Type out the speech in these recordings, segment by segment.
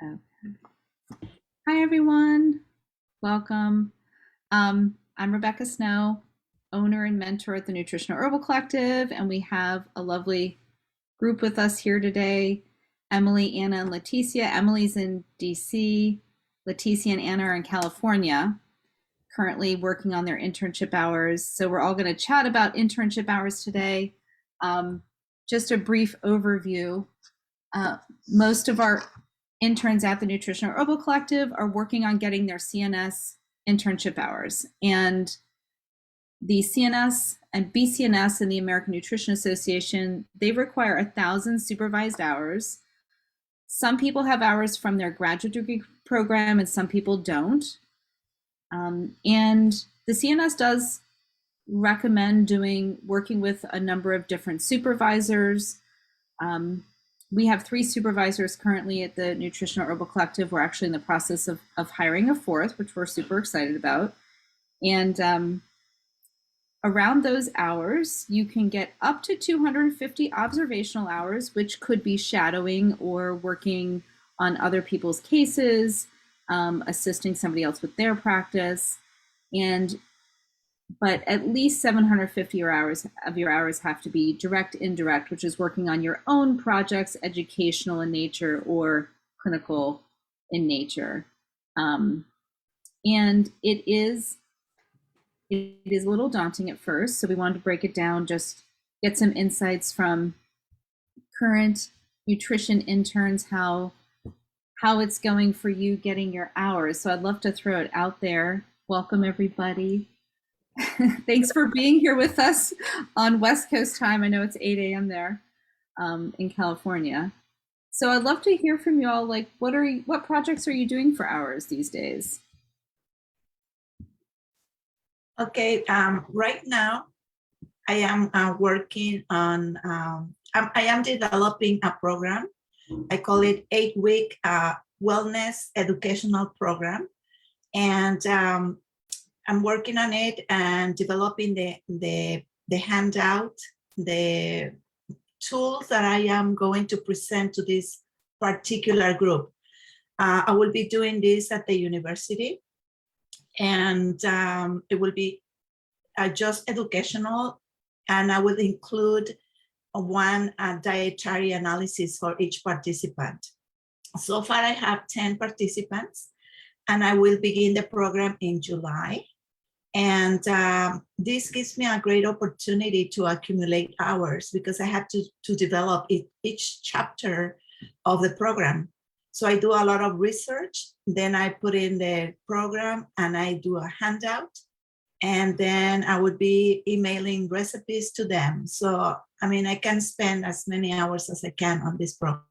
Okay. Hi, everyone. Welcome. I'm Rebecca Snow, owner and mentor at the Nutritional Herbal Collective, and we have a lovely group with us here today. Emily, Anna, and Leticia. Emily's in DC. Leticia and Anna are in California, currently working on their internship hours. So we're all going to chat about internship hours today. Just a brief overview. Most of our interns at the Nutritional Herbal Collective are working on getting their CNS internship hours. And the CNS and BCNS and the American Nutrition Association, they require 1,000 supervised hours. Some people have hours from their graduate degree program and some people don't. And the CNS does recommend working with a number of different supervisors. We have 3 supervisors currently at the Nutritional Herbal Collective. We're actually in the process of hiring a 4th, which we're super excited about. And around those hours, you can get up to 250 observational hours, which could be shadowing or working on other people's cases, assisting somebody else with their practice. But at least 750 of your hours have to be direct, indirect, which is working on your own projects, educational in nature or clinical in nature. And it is a little daunting at first. So we wanted to break it down, just get some insights from current nutrition interns, how it's going for you getting your hours. So I'd love to throw it out there. Welcome, everybody. Thanks for being here with us on West Coast time. I know it's 8 a.m. there in California. So I'd love to hear from you all. Like, what projects are you doing for hours these days? Okay, right now I am working on, I am developing a program. I call it 8-week wellness educational program. And I'm working on it and developing the handout, the tools that I am going to present to this particular group. I will be doing this at the university, and it will be just educational, and I will include one dietary analysis for each participant. So far, I have 10 participants, and I will begin the program in July. And this gives me a great opportunity to accumulate hours because I have to develop each chapter of the program. So I do a lot of research, then I put in the program and I do a handout, and then I would be emailing recipes to them. So, I mean, I can spend as many hours as I can on this program.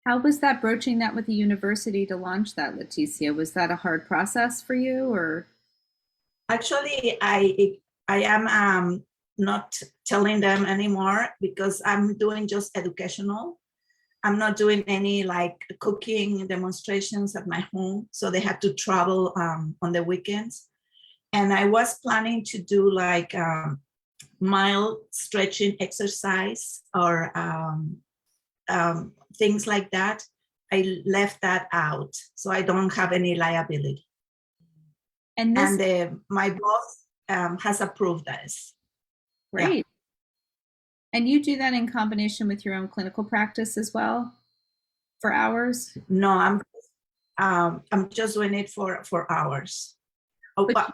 How was that, broaching that with the university to launch that, Leticia? Was that a hard process for you, or? Actually, I am not telling them anymore because I'm doing just educational. I'm not doing any like cooking demonstrations at my home, so they have to travel on the weekends. And I was planning to do like mild stretching exercise or things like that. I left that out, so I don't have any liability. And my boss has approved this. Great. Yeah. And you do that in combination with your own clinical practice as well for hours? No, I'm just doing it for hours. Oh, but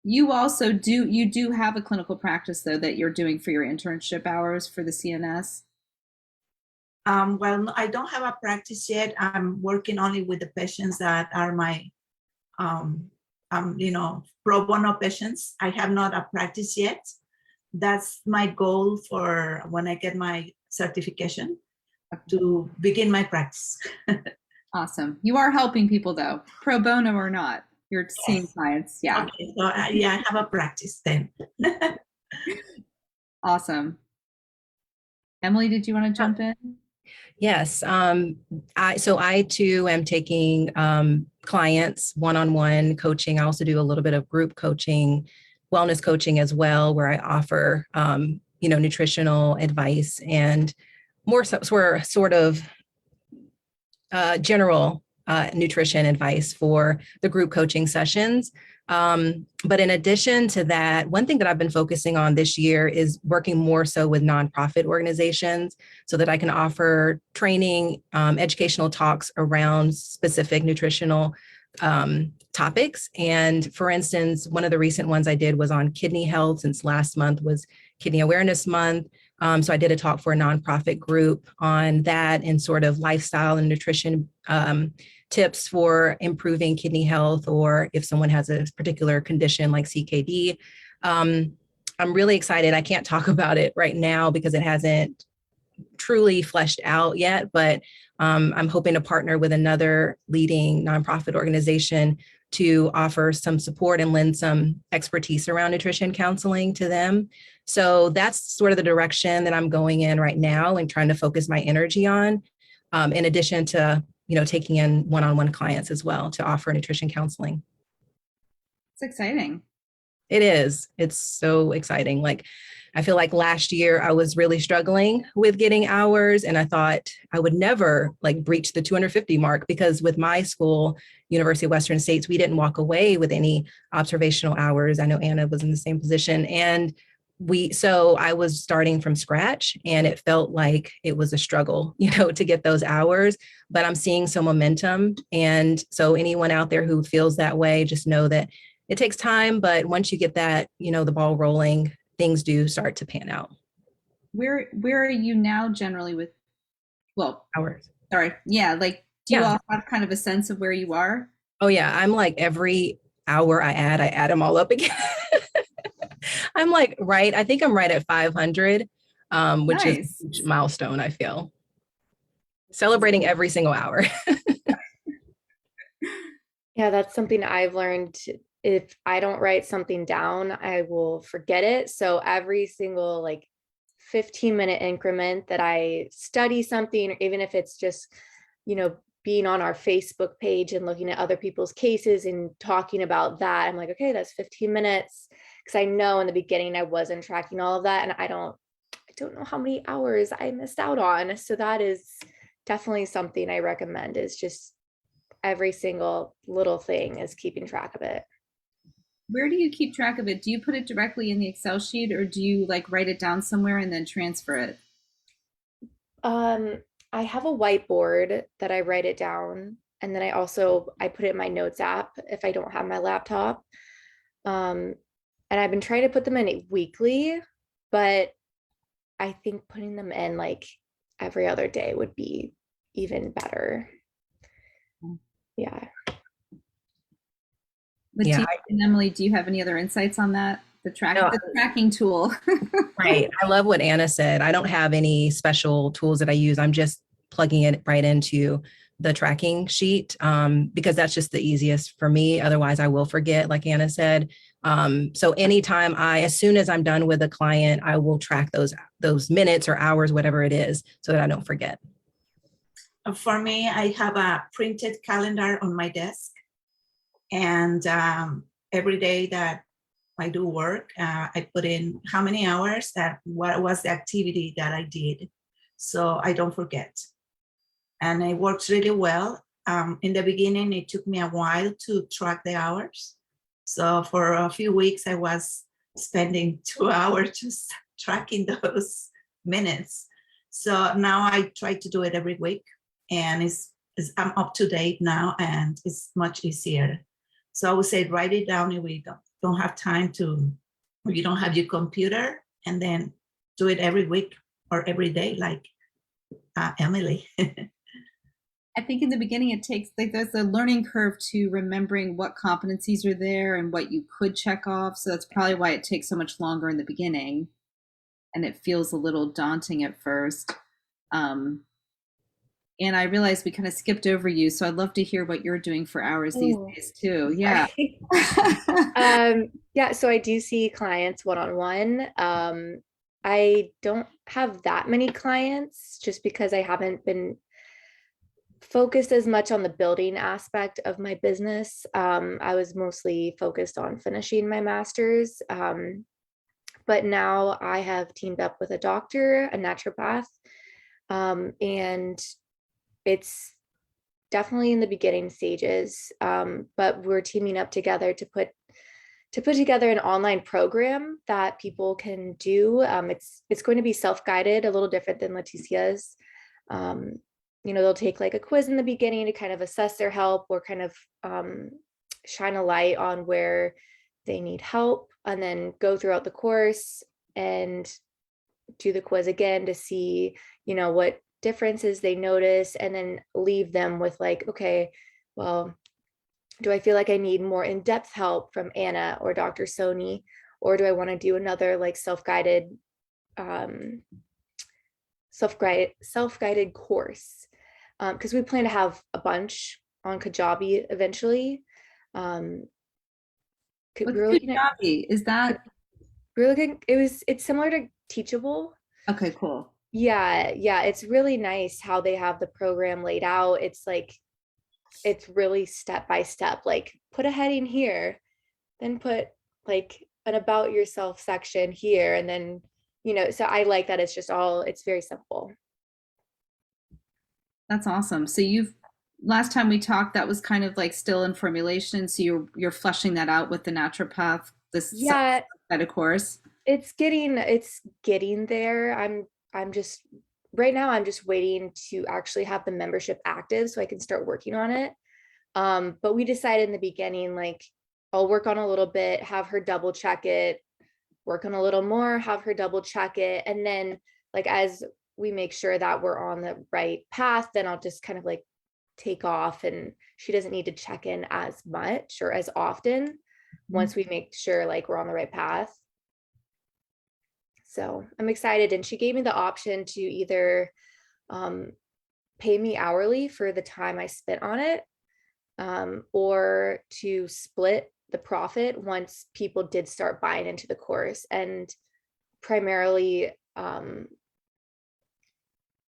you also do have a clinical practice though that you're doing for your internship hours for the CNS? Well, I don't have a practice yet. I'm working only with the patients that are my pro bono patients. I have not a practice yet. That's my goal for when I get my certification, to begin my practice. Awesome. You are helping people though, pro bono or not. You're seeing clients. Yeah. Okay. So yeah, I have a practice then. Awesome. Emily, did you want to jump in? Yes. I too am taking clients one-on-one coaching. I also do a little bit of group coaching, wellness coaching as well, where I offer, nutritional advice and more so for sort of general nutrition advice for the group coaching sessions. But in addition to that, one thing that I've been focusing on this year is working more so with nonprofit organizations so that I can offer training, educational talks around specific nutritional topics. And for instance, one of the recent ones I did was on kidney health, since last month was Kidney Awareness Month. So I did a talk for a nonprofit group on that and sort of lifestyle and nutrition tips for improving kidney health, or if someone has a particular condition like CKD. I'm really excited. I can't talk about it right now because it hasn't truly fleshed out yet, but I'm hoping to partner with another leading nonprofit organization to offer some support and lend some expertise around nutrition counseling to them. So that's sort of the direction that I'm going in right now and trying to focus my energy on, in addition to, taking in one-on-one clients as well to offer nutrition counseling. It's exciting. It is. It's so exciting. Like, I feel like last year I was really struggling with getting hours, and I thought I would never breach the 250 mark, because with my school, University of Western States, we didn't walk away with any observational hours. I know Anna was in the same position, and so I was starting from scratch, and it felt like it was a struggle, to get those hours, but I'm seeing some momentum. And so anyone out there who feels that way, just know that it takes time, but once you get that, the ball rolling, things do start to pan out. Where are you now generally with, hours? Sorry. Yeah. Do you all have kind of a sense of where you are? Oh yeah. I'm every hour I add them all up again. I'm I think I'm right at 500, which Nice. is a huge milestone, I feel. Celebrating every single hour. Yeah, that's something I've learned. If I don't write something down, I will forget it. So every single 15-minute increment that I study something, or even if it's just, being on our Facebook page and looking at other people's cases and talking about that, I'm like, okay, that's 15 minutes. Because I know in the beginning I wasn't tracking all of that, and I don't know how many hours I missed out on. So that is definitely something I recommend, is just every single little thing is keeping track of it. Where do you keep track of it? Do you put it directly in the Excel sheet, or do you write it down somewhere and then transfer it? I have a whiteboard that I write it down, and then I put it in my notes app if I don't have my laptop. And I've been trying to put them in weekly, but I think putting them in every other day would be even better. Yeah. Latif and Emily, do you have any other insights on that? The tracking tool. Right. I love what Anna said. I don't have any special tools that I use. I'm just plugging it right into the tracking sheet, because that's just the easiest for me. Otherwise, I will forget, like Anna said. So anytime as soon as I'm done with a client, I will track those minutes or hours, whatever it is, so that I don't forget. For me, I have a printed calendar on my desk, and every day that I do work, I put in how many hours, what was the activity that I did, so I don't forget. And it works really well. In the beginning, it took me a while to track the hours. So for a few weeks, I was spending 2 hours just tracking those minutes. So now I try to do it every week, and I'm up to date now, and it's much easier. So I would say write it down if we don't have time to, or you don't have your computer, and then do it every week or every day, like Emily. I think in the beginning it takes there's a learning curve to remembering what competencies are there and what you could check off. So that's probably why it takes so much longer in the beginning, and it feels a little daunting at first. And I realized we kind of skipped over you, so I'd love to hear what you're doing for hours these days too. Yeah. Yeah, so I do see clients one-on-one. I don't have that many clients just because I haven't been focused as much on the building aspect of my business. I was mostly focused on finishing my master's. But now I have teamed up with a doctor, a naturopath, And it's definitely in the beginning stages, but we're teaming up together to put together an online program that people can do. It's going to be self-guided, a little different than Leticia's. They'll take like a quiz in the beginning to kind of assess their help or kind of shine a light on where they need help, and then go throughout the course and do the quiz again to see, what differences they notice, and then leave them with like, okay, well, do I feel like I need more in-depth help from Anna or Dr. Soni, or do I want to do another like self-guided course? Because we plan to have a bunch on Kajabi eventually. What's We're looking at Kajabi? Is that it's similar to Teachable. okay? Cool. Yeah, it's really nice how they have the program laid out. It's like, it's really step by step, like put a heading here, then put like an about yourself section here, and then, so I like that it's very simple. That's awesome. So last time we talked, that was kind of like still in formulation. So you're fleshing that out with the naturopath, this Yeah, kind of course. it's getting there. I'm just right now I'm just waiting to actually have the membership active so I can start working on it. But we decided in the beginning, like, I'll work on a little bit, have her double check it, work on a little more, have her double check it. And then like, as we make sure that we're on the right path, then I'll just kind of like take off, and she doesn't need to check in as much or as often once we make sure like we're on the right path. So I'm excited. And she gave me the option to either pay me hourly for the time I spent on it, or to split the profit once people did start buying into the course. And primarily,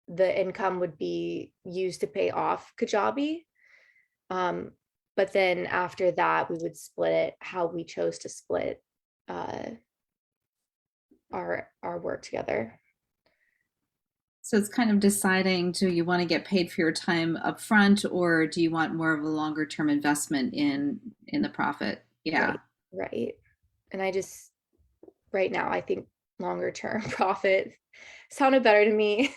the income would be used to pay off Kajabi. But then after that, we would split it how we chose to split our work together. So it's kind of deciding, do you want to get paid for your time up front, or do you want more of a longer term investment in the profit? Yeah. Right. And right now, I think longer term profit sounded better to me.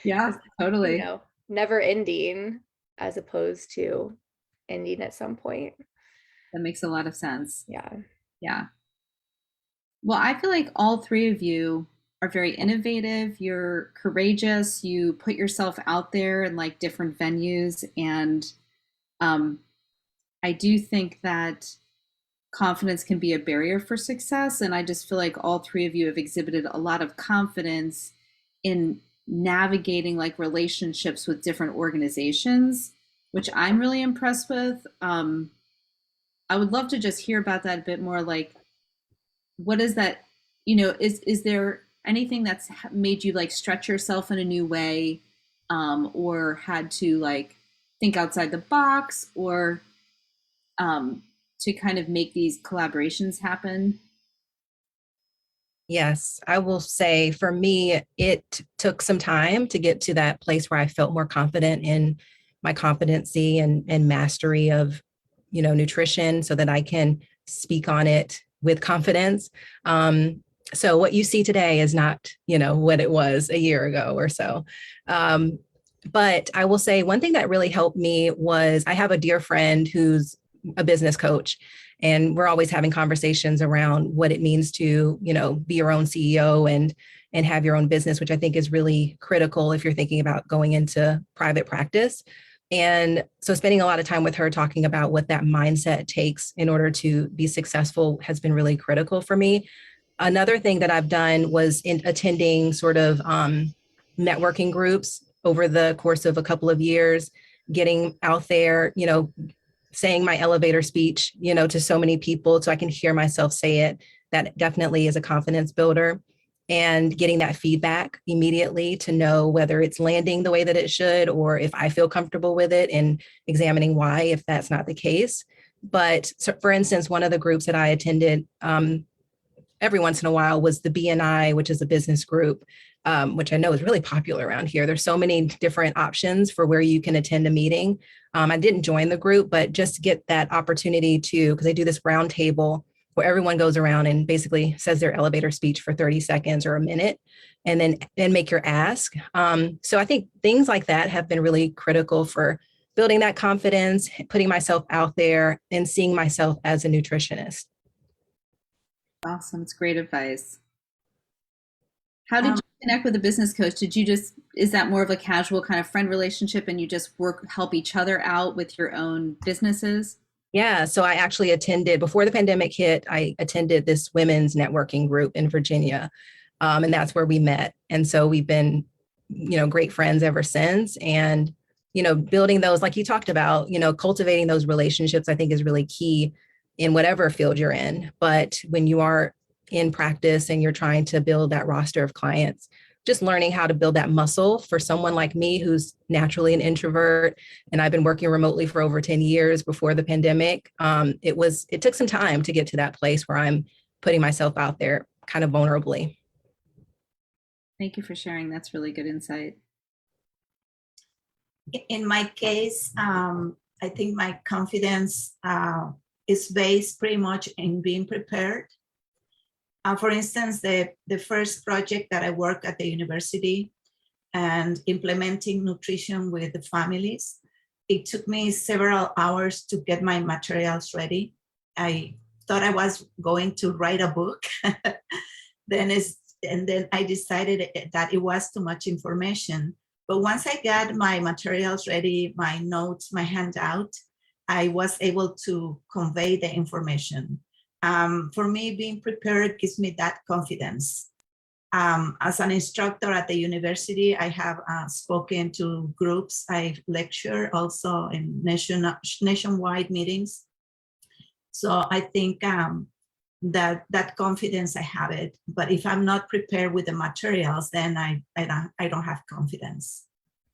Yeah, totally. Never ending as opposed to ending at some point. That makes a lot of sense. Yeah. Yeah. Well, I feel like all three of you are very innovative. You're courageous. You put yourself out there in like different venues. And I do think that confidence can be a barrier for success. And I just feel like all three of you have exhibited a lot of confidence in navigating like relationships with different organizations, which I'm really impressed with. I would love to just hear about that a bit more. Like, what is that, is there anything that's made you like stretch yourself in a new way, or had to like think outside the box, or to kind of make these collaborations happen? Yes, I will say for me, it took some time to get to that place where I felt more confident in my competency and mastery of, nutrition, so that I can speak on it with confidence. So what you see today is not, what it was a year ago or so. But I will say one thing that really helped me was I have a dear friend who's a business coach, and we're always having conversations around what it means to, be your own CEO and have your own business, which I think is really critical if you're thinking about going into private practice. And so spending a lot of time with her talking about what that mindset takes in order to be successful has been really critical for me. Another thing that I've done was in attending sort of networking groups over the course of a couple of years, getting out there, saying my elevator speech, to so many people so I can hear myself say it. That definitely is a confidence builder. And getting that feedback immediately to know whether it's landing the way that it should, or if I feel comfortable with it, and examining why, if that's not the case. But so for instance, one of the groups that I attended every once in a while was the BNI, which is a business group which I know is really popular around here. There's so many different options for where you can attend a meeting. I didn't join the group, but just to get that opportunity to, because they do this round table where everyone goes around and basically says their elevator speech for 30 seconds or a minute, and then make your ask. So I think things like that have been really critical for building that confidence, putting myself out there, and seeing myself as a nutritionist. Awesome. It's great advice. How did Um, you connect with a business coach? Is that more of a casual kind of friend relationship and you just help each other out with your own businesses? Yeah, so I actually attended, before the pandemic hit, I attended this women's networking group in Virginia. And that's where we met. And so we've been, great friends ever since. And, building those, like you talked about, cultivating those relationships, I think is really key in whatever field you're in. But when you are in practice and you're trying to build that roster of clients, just learning how to build that muscle for someone like me who's naturally an introvert, and I've been working remotely for over 10 years before the pandemic. It took some time to get to that place where I'm putting myself out there kind of vulnerably. Thank you for sharing. That's really good insight. in my case, I think my confidence is based pretty much in being prepared. For instance, the first project that I worked at the university and implementing nutrition with the families, it took me several hours to get my materials ready. I thought I was going to write a book. Then I decided that it was too much information. But once I got my materials ready, my notes, my handout, I was able to convey the information. For me, being prepared gives me that confidence. As an instructor at the university, I have spoken to groups. I lecture also in nationwide meetings. So I think that confidence, I have it. But if I'm not prepared with the materials, then I don't have confidence.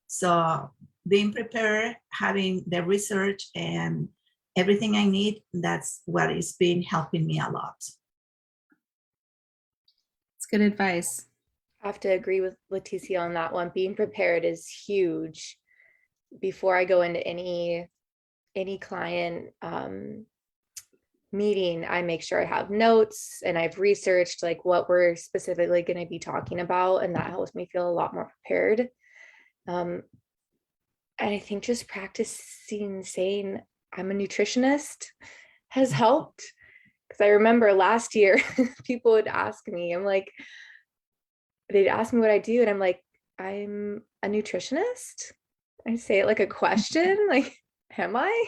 So being prepared, having the research and everything I need, that's what has been helping me a lot. It's good advice. I have to agree with Leticia on that one. Being prepared is huge. Before I go into any client meeting, I make sure I have notes and I've researched like what we're specifically going to be talking about, and that helps me feel a lot more prepared. And I think just practicing saying I'm a nutritionist has helped, because I remember last year people would ask me, they'd ask me what I do, and I'm like, I'm a nutritionist. I say it like a question, like, am I?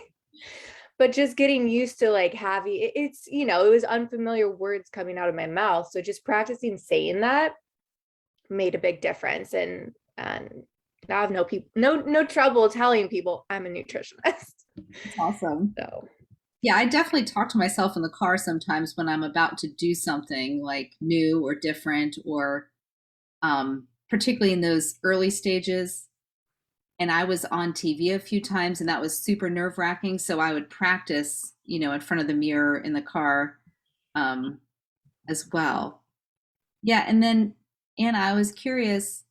But just getting used to like having it was unfamiliar words coming out of my mouth. So just practicing saying that made a big difference. And now I have no trouble telling people I'm a nutritionist. It's awesome. So yeah, I definitely talk to myself in the car sometimes when I'm about to do something like new or different, or particularly in those early stages. And I was on TV a few times, and that was super nerve wracking. So I would practice, in front of the mirror in the car as well. Yeah. And then, Anna, I was curious,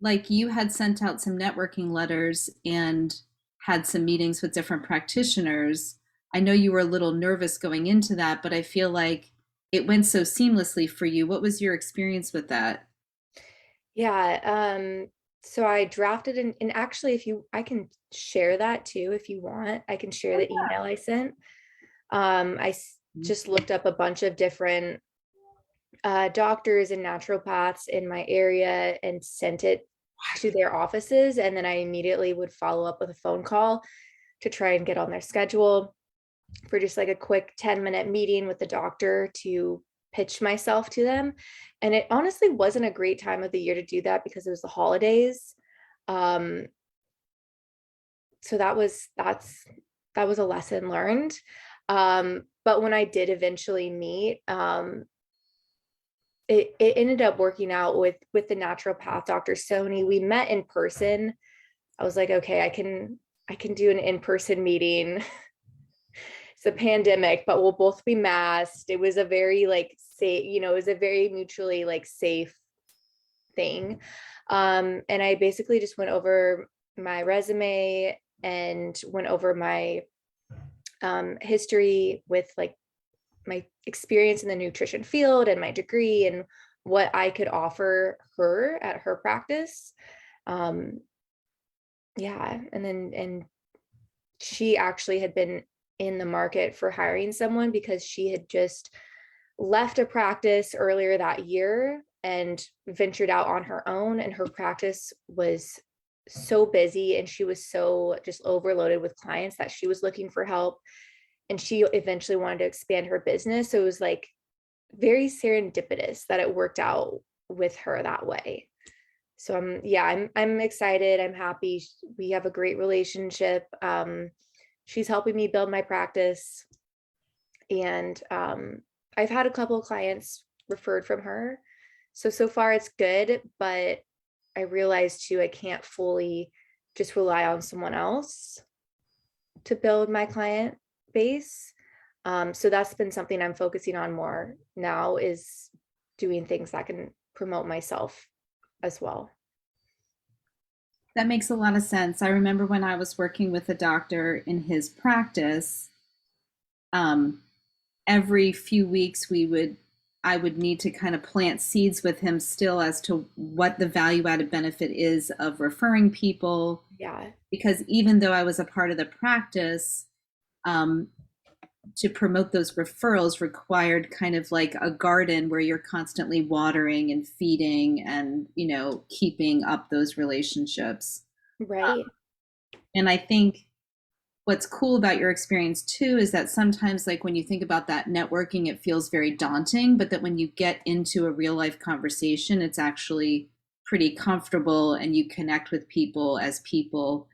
like you had sent out some networking letters and had some meetings with different practitioners. I know you were a little nervous going into that, but I feel like it went so seamlessly for you. What was your experience with that? yeah, so I drafted and actually, I can share that too if you want. I can share the email I sent. Just looked up a bunch of different doctors and naturopaths in my area and sent it to their offices, and then I immediately would follow up with a phone call to try and get on their schedule for just like a quick 10-minute meeting with the doctor to pitch myself to them. And it honestly wasn't a great time of the year to do that because it was the holidays. So that was a lesson learned. But when I did eventually meet, it ended up working out with the naturopath, Dr. Sony. We met in person. I was like, okay, I can do an in-person meeting. It's a pandemic, but we'll both be masked. It was a very like safe, it was a very mutually like safe thing. And I basically just went over my resume and went over my history with like my experience in the nutrition field and my degree and what I could offer her at her practice. Yeah, and she actually had been in the market for hiring someone because she had just left a practice earlier that year and ventured out on her own, and her practice was so busy and she was so just overloaded with clients that she was looking for help, and she eventually wanted to expand her business. So it was like very serendipitous that it worked out with her that way. So I'm excited. I'm happy. We have a great relationship. She's helping me build my practice, and I've had a couple of clients referred from her. So far it's good, but I realized too, I can't fully just rely on someone else to build my client base. So that's been something I'm focusing on more now, is doing things that can promote myself as well. That makes a lot of sense. I remember when I was working with a doctor in his practice, every few weeks I would need to kind of plant seeds with him still as to what the value added benefit is of referring people. Yeah. Because even though I was a part of the practice, to promote those referrals required kind of like a garden where you're constantly watering and feeding and, keeping up those relationships. Right. And I think what's cool about your experience too is that sometimes, like when you think about that networking, it feels very daunting, but that when you get into a real life conversation, it's actually pretty comfortable and you connect with people as people,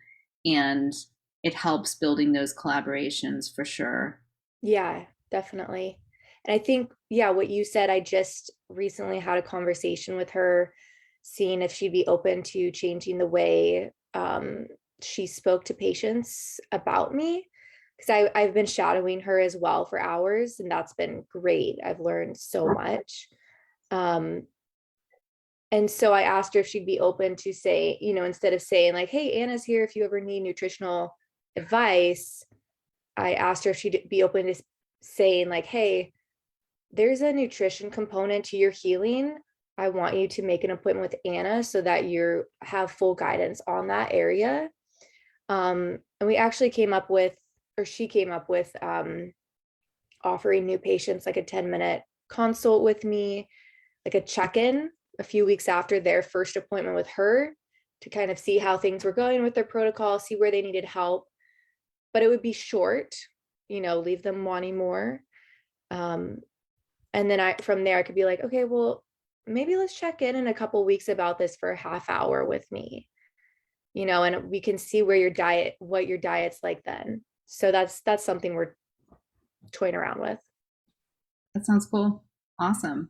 and it helps building those collaborations for sure. Yeah, definitely. And I think, yeah, what you said, I just recently had a conversation with her, seeing if she'd be open to changing the way she spoke to patients about me. Because I've been shadowing her as well for hours, and that's been great. I've learned so much. And so I asked her if she'd be open to say, instead of saying like, hey, Anna's here if you ever need nutritional advice, I asked her if she'd be open to saying like, hey, there's a nutrition component to your healing. I want you to make an appointment with Anna so that you have full guidance on that area. And we actually she came up with offering new patients like a 10-minute consult with me, like a check-in a few weeks after their first appointment with her, to kind of see how things were going with their protocol, see where they needed help. But it would be short, leave them wanting more. And then from there, I could be like, okay, well, maybe let's check in a couple of weeks about this for a half hour with me, and we can see what your diet's like then. So that's something we're toying around with. That sounds cool. Awesome.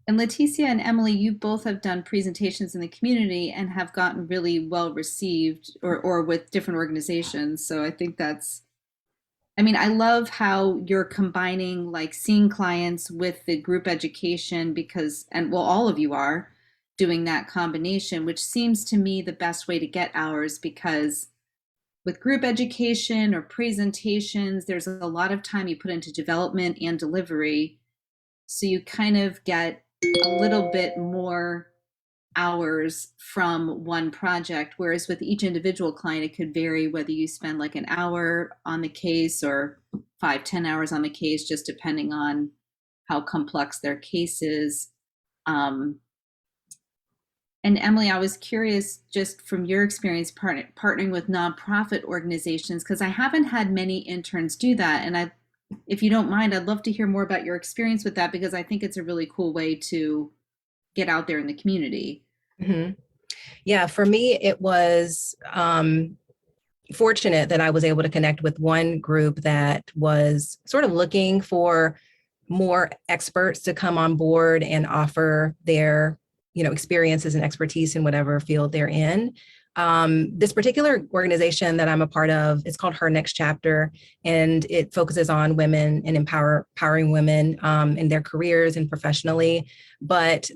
And Leticia and Emily, you both have done presentations in the community and have gotten really well received, or with different organizations. So I think I love how you're combining like seeing clients with the group education, all of you are doing that combination, which seems to me the best way to get hours, because with group education or presentations, there's a lot of time you put into development and delivery. So you kind of get a little bit more hours from one project, whereas with each individual client, it could vary whether you spend like an hour on the case or 5-10 hours on the case, just depending on how complex their case is. And Emily, I was curious, just from your experience partnering with nonprofit organizations, because I haven't had many interns do that. And if you don't mind, I'd love to hear more about your experience with that, because I think it's a really cool way to get out there in the community. Mm-hmm. Yeah, for me, it was fortunate that I was able to connect with one group that was sort of looking for more experts to come on board and offer their experiences and expertise in whatever field they're in. This particular organization that I'm a part of is called Her Next Chapter, and it focuses on women and empowering women in their careers and professionally. But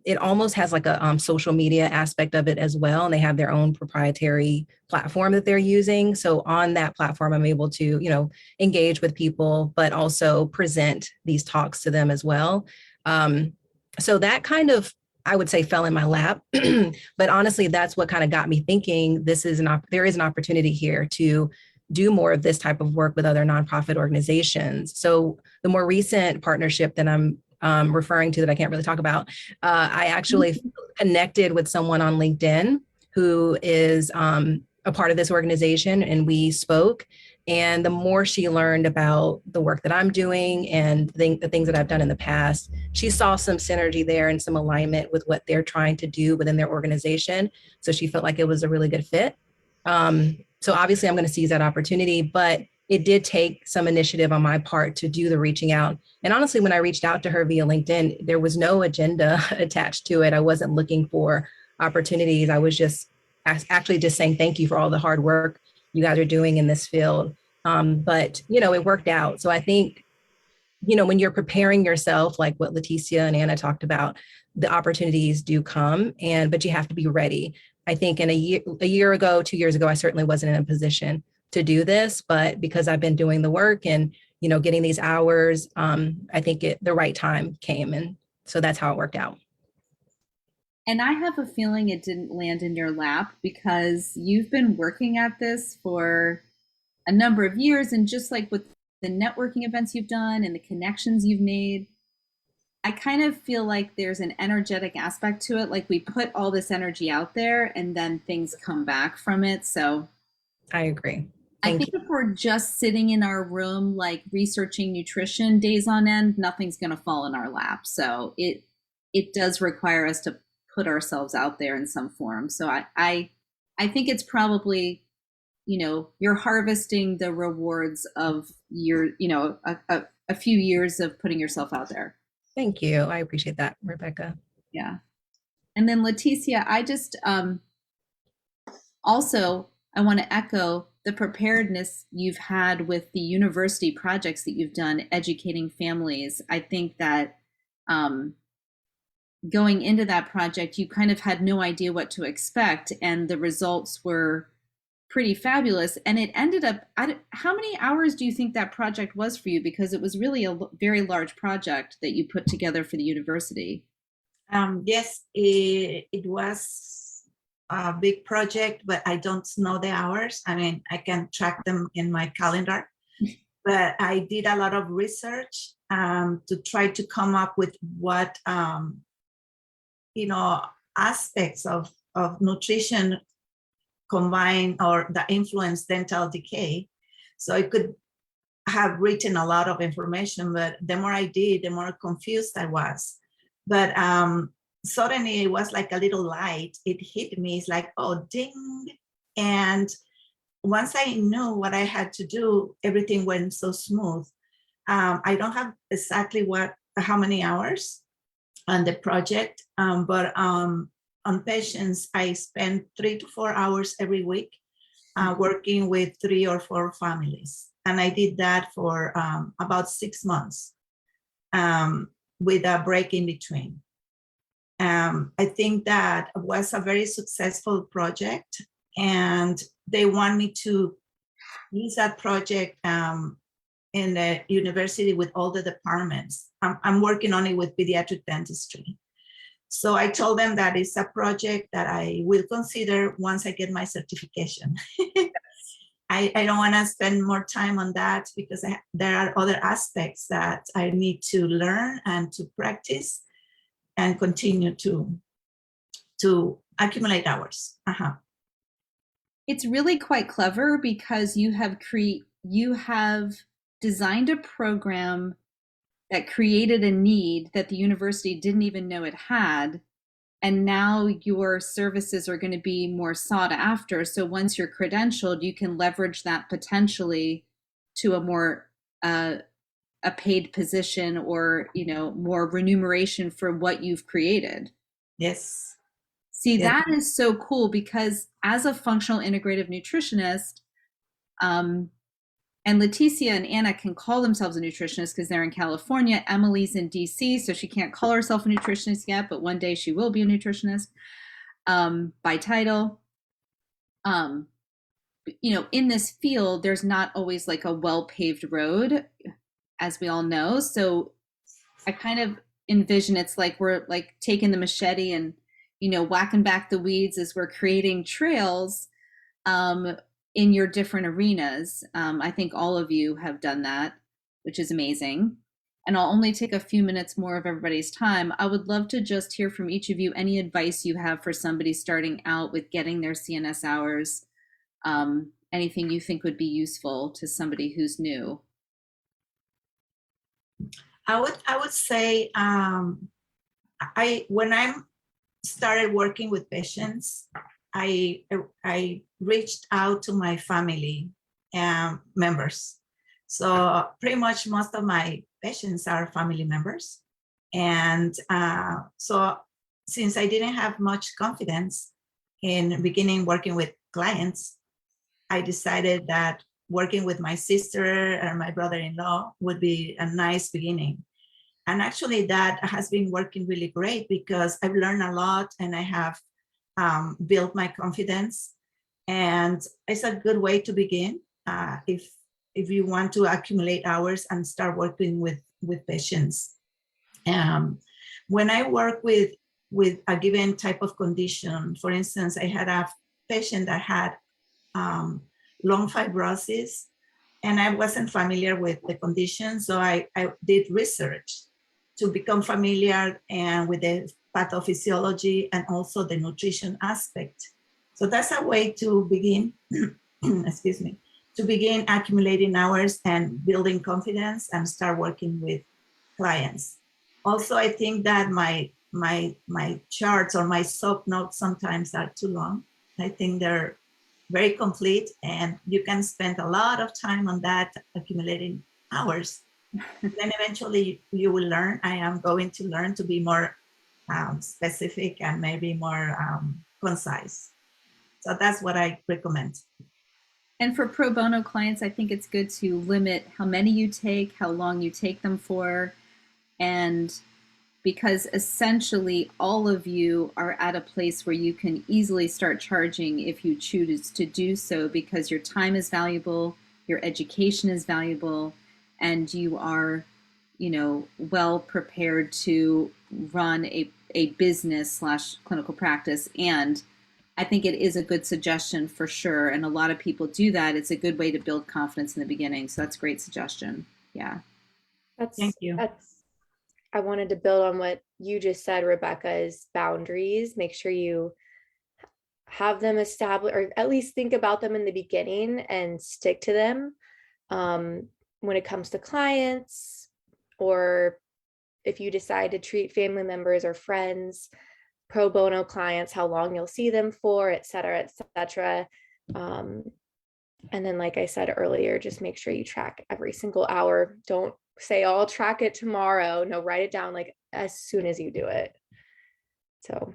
it almost has like a social media aspect of it as well, and they have their own proprietary platform that they're using. So on that platform, I'm able to, engage with people, but also present these talks to them as well. So that kind of, I would say, fell in my lap. But honestly, that's what kind of got me thinking there is an opportunity here to do more of this type of work with other nonprofit organizations. So the more recent partnership that I'm referring to that I can't really talk about, I actually connected with someone on LinkedIn who is a part of this organization, and we spoke. And the more she learned about the work that I'm doing and the things that I've done in the past, she saw some synergy there and some alignment with what they're trying to do within their organization. So she felt like it was a really good fit. So obviously I'm going to seize that opportunity, but it did take some initiative on my part to do the reaching out. And honestly, when I reached out to her via LinkedIn, there was no agenda attached to it. I wasn't looking for opportunities. I was just actually just saying thank you for all the hard work you guys are doing in this field. But, it worked out. So I think, when you're preparing yourself, like what Leticia and Anna talked about, the opportunities do come, but you have to be ready. I think in a year ago, 2 years ago, I certainly wasn't in a position to do this, but because I've been doing the work and, getting these hours, I think the right time came. And so that's how it worked out. And I have a feeling it didn't land in your lap because you've been working at this for a number of years. And just like with the networking events you've done and the connections you've made, I kind of feel like there's an energetic aspect to it. Like we put all this energy out there and then things come back from it. So I agree. I think if we're just sitting in our room, like researching nutrition days on end, nothing's going to fall in our lap. So it does require us to put ourselves out there in some form. So I think it's probably, you're harvesting the rewards of your, a few years of putting yourself out there. Thank you. I appreciate that, Rebecca. Yeah. And then Leticia, I just also, I want to echo the preparedness you've had with the university projects that you've done educating families. I think that going into that project, you kind of had no idea what to expect, and the results were pretty fabulous. And it ended up, how many hours do you think that project was for you? Because it was really a very large project that you put together for the university. Yes, it was a big project, but I don't know the hours. I mean, I can track them in my calendar, but I did a lot of research to try to come up with what, aspects of nutrition combine or that influence dental decay. So I could have written a lot of information, but the more I did, the more confused I was. But suddenly it was like a little light. It hit me. It's like, oh, ding. And once I knew what I had to do, everything went so smooth. I don't have exactly how many hours on the project, but on patients, I spend 3 to 4 hours every week working with 3 or 4 families. And I did that for about 6 months with a break in between. I think that was a very successful project, and they want me to use that project in the university with all the departments. I'm working only with pediatric dentistry. So I told them that it's a project that I will consider once I get my certification. I don't want to spend more time on that because there are other aspects that I need to learn and to practice and continue to accumulate hours. It's really quite clever because you have designed a program that created a need that the university didn't even know it had. And now your services are going to be more sought after. So once you're credentialed, you can leverage that potentially to a more a paid position or more remuneration for what you've created. Yes. See, Yeah. that is so cool because as a functional integrative nutritionist, and Leticia and Anna can call themselves a nutritionist because they're in California. Emily's in DC, so she can't call herself a nutritionist yet, but one day she will be a nutritionist by title. In this field, there's not always like a well-paved road, as we all know. So I kind of envision it's like we're like taking the machete and, whacking back the weeds as we're creating trails in your different arenas. I think all of you have done that, which is amazing. And I'll only take a few minutes more of everybody's time. I would love to just hear from each of you any advice you have for somebody starting out with getting their CNS hours. Anything you think would be useful to somebody who's new. I would say when I started working with patients, I reached out to my family members. So pretty much most of my patients are family members. And so since I didn't have much confidence in beginning working with clients, I decided that working with my sister and my brother-in-law would be a nice beginning. And actually that has been working really great because I've learned a lot and I have built my confidence. And it's a good way to begin if you want to accumulate hours and start working with patients. When I work with a given type of condition, for instance, I had a patient that had lung fibrosis, and I wasn't familiar with the condition, so I did research to become familiar and with the pathophysiology and also the nutrition aspect. So that's a way to begin, excuse me, to begin accumulating hours and building confidence and start working with clients. Also, I think that my charts or my sub notes sometimes are too long. I think they're very complete and you can spend a lot of time on that, accumulating hours. Then eventually you will learn. I am going to learn to be more specific and maybe more concise. So that's what I recommend. And for pro bono clients, I think it's good to limit how many you take, how long you take them for, and because essentially all of you are at a place where you can easily start charging if you choose to do so, because your time is valuable, your education is valuable, and you are, well prepared to run a business / clinical practice. And I think it is a good suggestion for sure. And a lot of people do that. It's a good way to build confidence in the beginning. So that's a great suggestion. Yeah. Thank you. I wanted to build on what you just said, Rebecca, is boundaries. Make sure you have them established, or at least think about them in the beginning and stick to them. When it comes to clients, or if you decide to treat family members or friends, pro bono clients, how long you'll see them for, et cetera, et cetera. And then, like I said earlier, just make sure you track every single hour. Don't say, oh, I'll track it tomorrow. No, write it down like as soon as you do it. So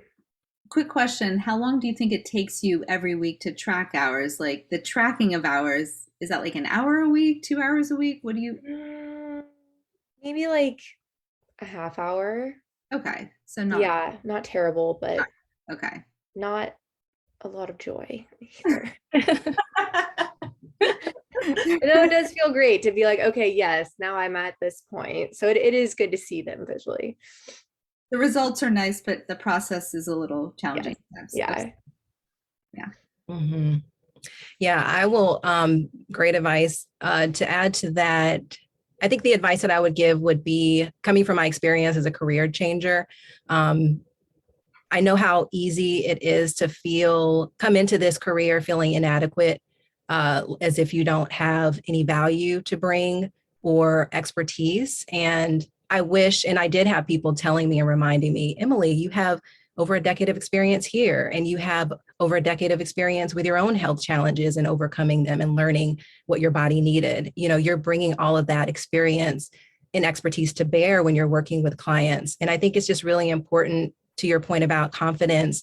quick question. How long do you think it takes you every week to track hours? Like the tracking of hours, is that like an hour a week, 2 hours a week? What do you? Maybe like a half hour. Okay. So not. Yeah, not terrible, but okay. Not a lot of joy either. It does feel great to be like, okay, yes, now I'm at this point. So it is good to see them visually. The results are nice, but the process is a little challenging. Yeah. Yeah. Mm-hmm. Yeah, I will. Great advice. To add to that, I think the advice that I would give would be coming from my experience as a career changer. I know how easy it is to come into this career feeling inadequate, as if you don't have any value to bring or expertise. And I wish, and I did have people telling me and reminding me, Emily, you have over a decade of experience here, and you have over a decade of experience with your own health challenges and overcoming them and learning what your body needed. You're bringing all of that experience and expertise to bear when you're working with clients. And I think it's just really important, to your point about confidence,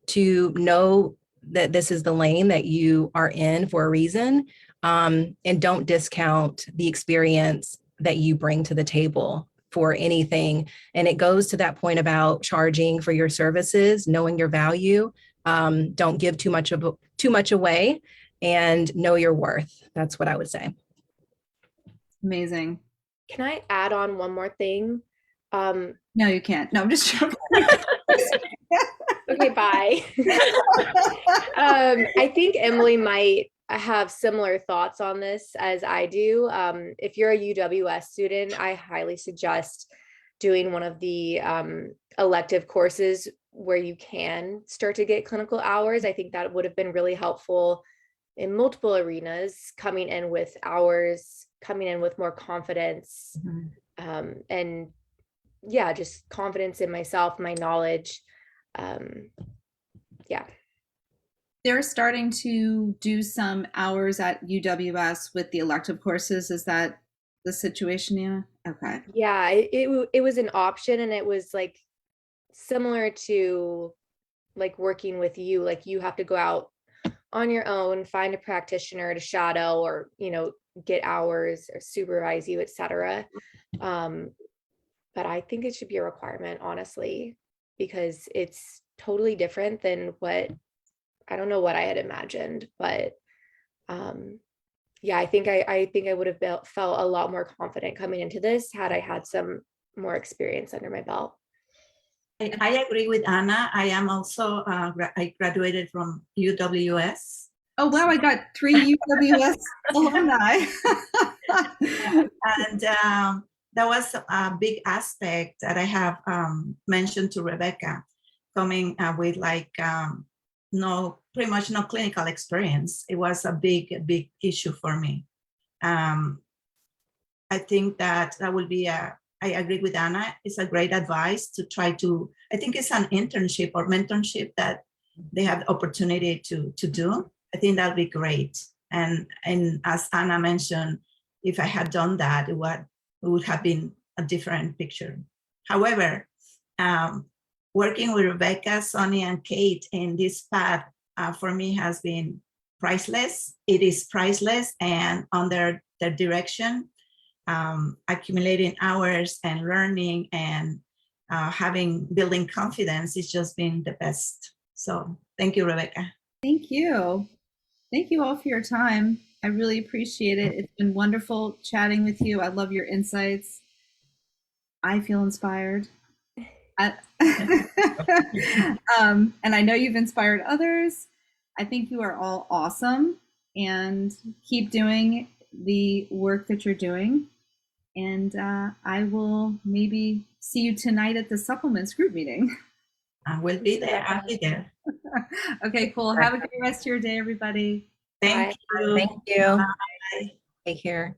to know that this is the lane that you are in for a reason, and don't discount the experience that you bring to the table for anything. And it goes to that point about charging for your services, knowing your value. Don't give too much away, and know your worth. That's what I would say. Amazing. Can I add on one more thing? No, you can't. No, I'm just joking. Okay, bye. I think Emily might have similar thoughts on this as I do. If you're a UWS student, I highly suggest doing one of the elective courses where you can start to get clinical hours. I think that would have been really helpful in multiple arenas, coming in with hours, coming in with more confidence, and yeah, just confidence in myself, my knowledge. Yeah. They're starting to do some hours at UWS with the elective courses. Is that the situation, Anna? Okay. Yeah, it was an option, and it was like similar to like working with you. Like you have to go out on your own, find a practitioner to shadow, or get hours or supervise you, etc. But I think it should be a requirement, honestly, because it's totally different than what I don't know what I had imagined. But yeah, I think I would have felt a lot more confident coming into this had I had some more experience under my belt. I agree with Anna. I am also, I graduated from UWS. Oh, wow. I got 3 UWS alumni. And that was a big aspect that I have mentioned to Rebecca, coming with like pretty much no clinical experience. It was a big issue for me. I think that will be I agree with Anna. It's a great advice to try to, I think it's an internship or mentorship that they have the opportunity to do. I think that'll be great. And as Anna mentioned, if I had done that, it would have been a different picture. However, working with Rebecca, Sonia, and Kate in this path for me has been priceless. It is priceless, and under their direction, accumulating hours and learning and building confidence, it's just been the best. So thank you, Rebecca. Thank you. Thank you all for your time. I really appreciate it. It's been wonderful chatting with you. I love your insights. I feel inspired. And I know you've inspired others. I think you are all awesome, and keep doing the work that you're doing. And I will maybe see you tonight at the supplements group meeting. I will be there. I'll be there. Okay, cool. Have a good rest of your day, everybody. Thank you. Thank you. Bye. Take care.